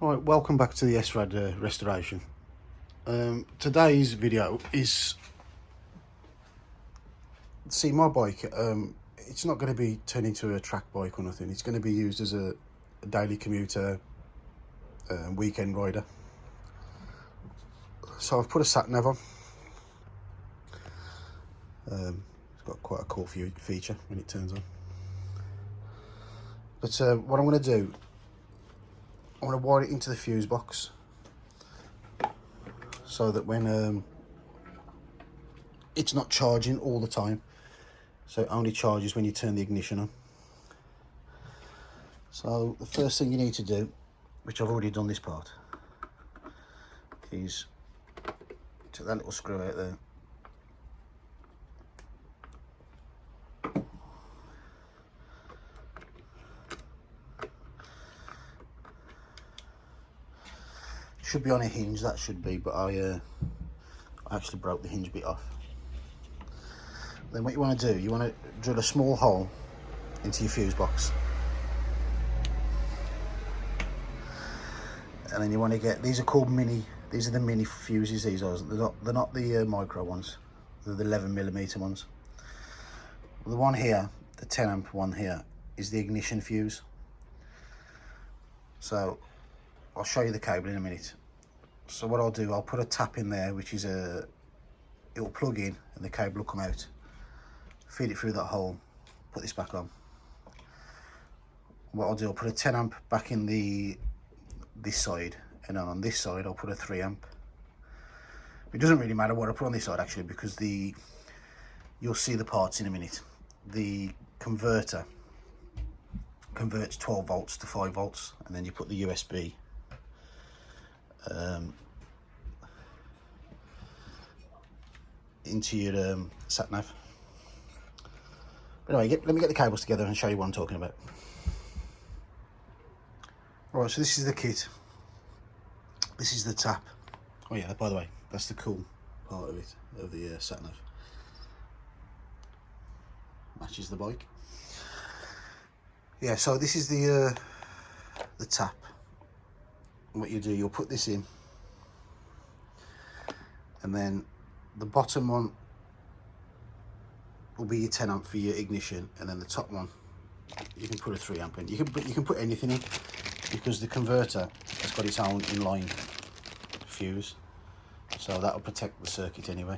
Right, welcome back to the Srad restoration. Today's video is, see, my bike, it's not going to be turned into a track bike or nothing. It's going to be used as a daily commuter, weekend rider. So I've put a sat nav on. It's got quite a cool feature when it turns on. But what I'm going to do, I'm going to wire it into the fuse box so that when it's not charging all the time, so it only charges when you turn the ignition on. So the first thing you need to do, which I've already done this part, is take that little screw out there. Should be on a hinge, that should be, but I actually broke the hinge bit off. Then what you want to do, you want to drill a small hole into your fuse box, and then you want to get, these are called mini, these are the mini fuses. These are, they're not the micro ones, they're the 11mm ones. The one here, the 10 amp one here, is the ignition fuse. So I'll show you the cable in a minute. So what I'll do, I'll put a tap in there, which is it'll plug in and the cable will come out. Feed it through that hole, put this back on. What I'll do, I'll put a 10 amp back in this side, and then on this side I'll put a 3 amp. It doesn't really matter what I put on this side actually, because you'll see the parts in a minute. The converter converts 12 volts to 5 volts, and then you put the USB into your sat nav. But anyway, let me get the cables together and show you what I'm talking about. Alright, so this is the kit. This is the tap. Oh yeah, by the way, that's the cool part of it, of the sat nav. Matches the bike. Yeah, so this is the tap. And what you do, you'll put this in, and then the bottom one will be your 10 amp for your ignition, and then the top one you can put a 3 amp in. You can put anything in, because the converter has got its own inline fuse, so that'll protect the circuit anyway.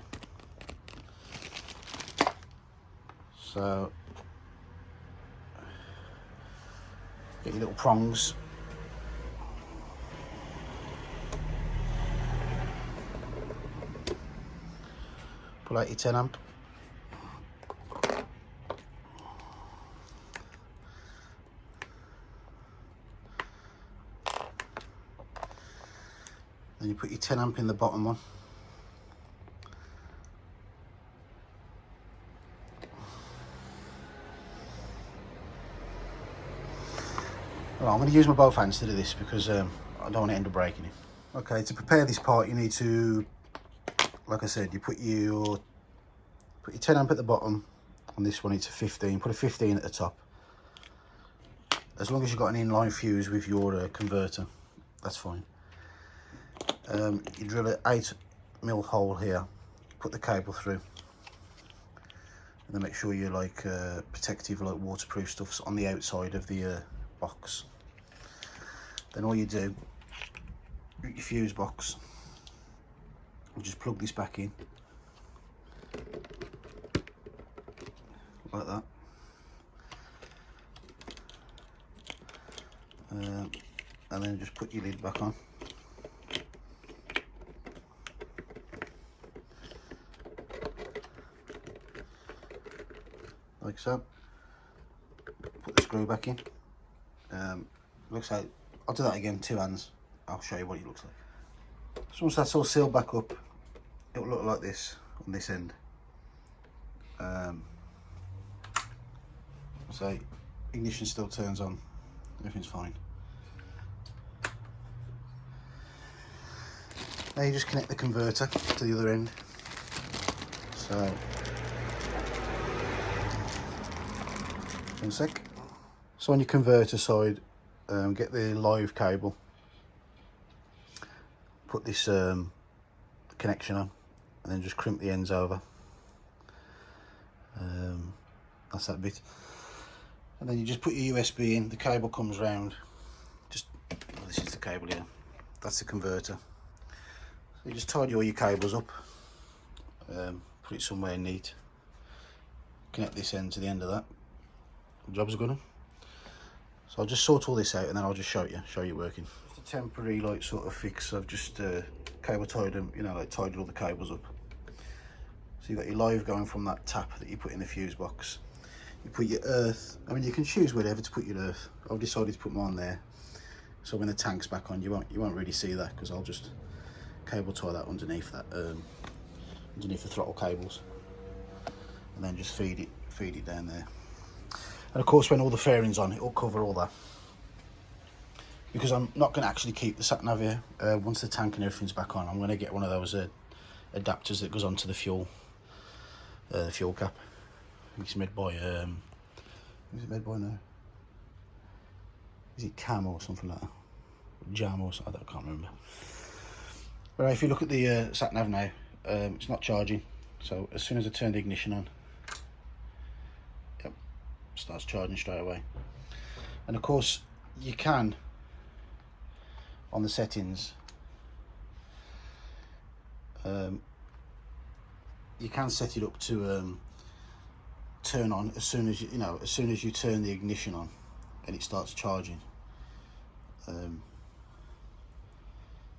So get your little prongs. Pull out your 10 amp. Then you put your 10 amp in the bottom one. Right, I'm going to use my both hands to do this because I don't want to end up breaking it. Okay, to prepare this part you need to, like I said, you put your 10 amp at the bottom. On this one it's a 15, put a 15 at the top. As long as you've got an inline fuse with your converter, that's fine. You drill an 8mm hole here, put the cable through, and then make sure you're like protective, like waterproof stuff's on the outside of the box. Then all you do, your fuse box, you just plug this back in like that, and then just put your lid back on. Like so. Put the screw back in. Looks like, I'll do that again, 2 hands. I'll show you what it looks like. So once that's all sealed back up, it will look like this on this end. So ignition still turns on, everything's fine. Now you just connect the converter to the other end. So, one sec. So on your converter side, get the live cable put this connection on, and then just crimp the ends over. That's that bit, and then you just put your USB in. The cable comes round. Just this is the cable here. That's the converter. So you just tidy all your cables up, put it somewhere neat. Connect this end to the end of that. The job's good. So I'll just sort all this out and then I'll just show you working. Just a temporary like sort of fix. I've just cable tied them, you know, like tied all the cables up. So you've got your live going from that tap that you put in the fuse box. You put your earth. I mean, you can choose wherever to put your earth. I've decided to put mine there. So when the tank's back on, you won't really see that, because I'll just cable tie that underneath that underneath the throttle cables, and then just feed it down there. And of course, when all the fairings on, it'll cover all that. Because I'm not going to actually keep the sat nav here. Once the tank and everything's back on, I'm going to get one of those adapters that goes onto the fuel cap. I think it's made by who's it made by now? Is it Cam or something like that? Jam or something, I can't remember. But if you look at the sat nav now, it's not charging. So as soon as I turn the ignition on, yep, starts charging straight away. And of course, you can, on the settings, you can set it up to turn on as soon as as soon as you turn the ignition on, and it starts charging.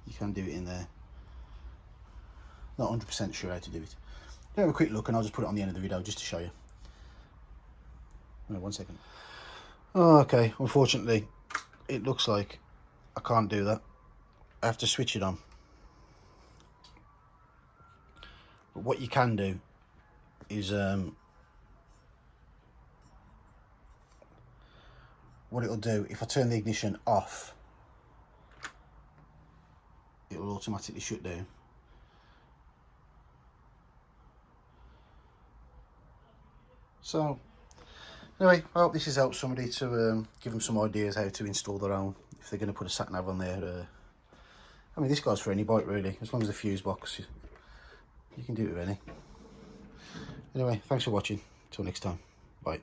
You can do it in there. Not 100% sure how to do it. Have a quick look, and I'll just put it on the end of the video just to show you. One second. Oh, okay. Unfortunately, it looks like I can't do that. I have to switch it on. But what you can do is what it'll do, if I turn the ignition off, it will automatically shut down. So anyway, I hope this has helped somebody to give them some ideas how to install their own, if they're going to put a sat nav on there. I mean, this goes for any bike really, as long as the fuse box, you can do it with any. Anyway, thanks for watching. Till next time, bye.